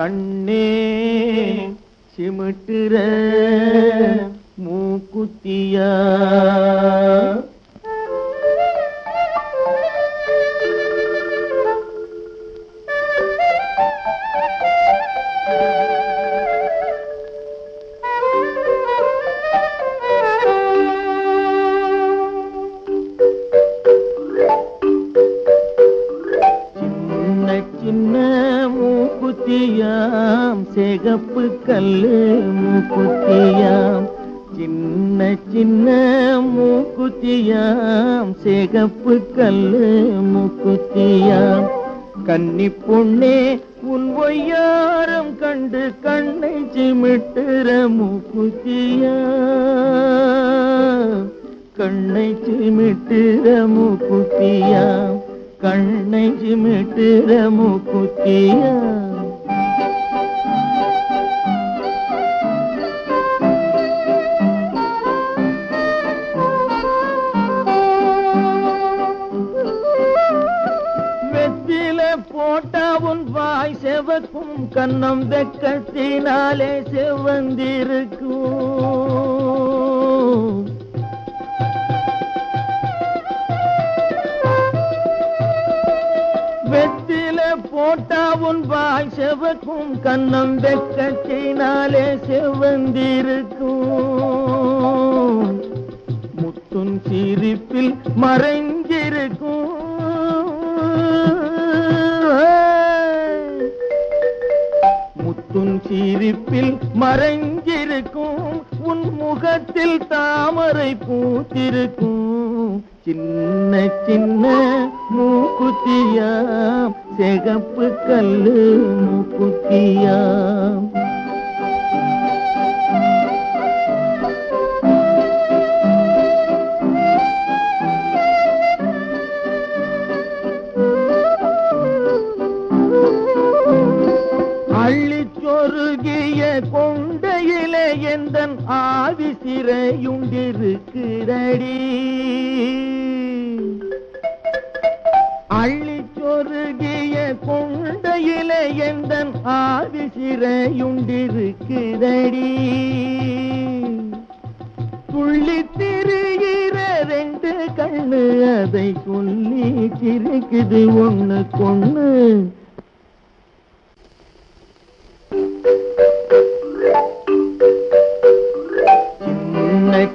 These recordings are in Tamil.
கண்ணே சிமிட்டுற மூக்குத்தியா சின்ன மூக்குத்தியாம் சிகப்பு கல்லு மூக்குத்தியாம் சின்ன சின்ன மூக்குத்தியாம் சிகப்பு கல்லு மூக்குத்தியாம் கன்னி பொண்ணே உன் ஒய்யாரம் கண்டு கண்ணை சிமிட்டுற மூக்குத்தியாம் கண்ணை சிமிட்டுற மூக்குத்தியாம் கண்ணை சிமிட்டுற மூக்குத்தியா வெத்தில போட்டா உன் வாய் செவக்கும் கண்ணம் வெக்கத்தினாலே செவந்திருக்கும் வெத்தில போட்டா உன் வாய் செவக்கும் கண்ணம் வெக்கத்தினாலே செவந்திருக்கும் முத்துன் சிரிப்பில் மறைஞ்சிருக்கும் முத்துன் சிரிப்பில் மறைஞ்சிருக்கும் உன் முகத்தில் தாமரை பூத்திருக்கும் சின்ன சின்ன மூக்குத்தியாம் சிகப்பு கல்லு மூக்குத்தியாம் அள்ளிச்சொருகிய கொண்டையிலே எந்தன் ஆவி சிறையுண்டிருக்கிறடி அள்ளிச்சொருகிய கொண்டையிலே எந்தன் ஆவி சிறையுண்டிருக்கிறடி துள்ளி திரிகிற ரெண்டு கண்ணு அதை சொல்லி சிரிக்குது ஒண்ணு கொண்ணு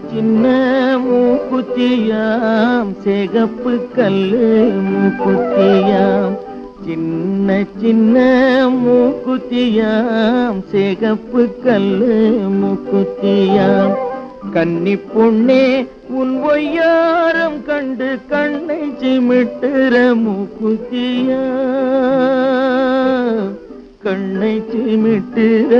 சின்ன மூக்குத்தியாம் சிகப்பு கல்லு மூக்குத்தியாம் சின்ன சின்ன மூக்குத்தியாம் சிகப்பு கல்லு மூக்குத்தியாம் கன்னி பொண்ணே உன் ஒய்யாரம் கண்டு கண்ணை சிமிட்டுற மூக்குத்தியா கண்ணை சிமிட்டுற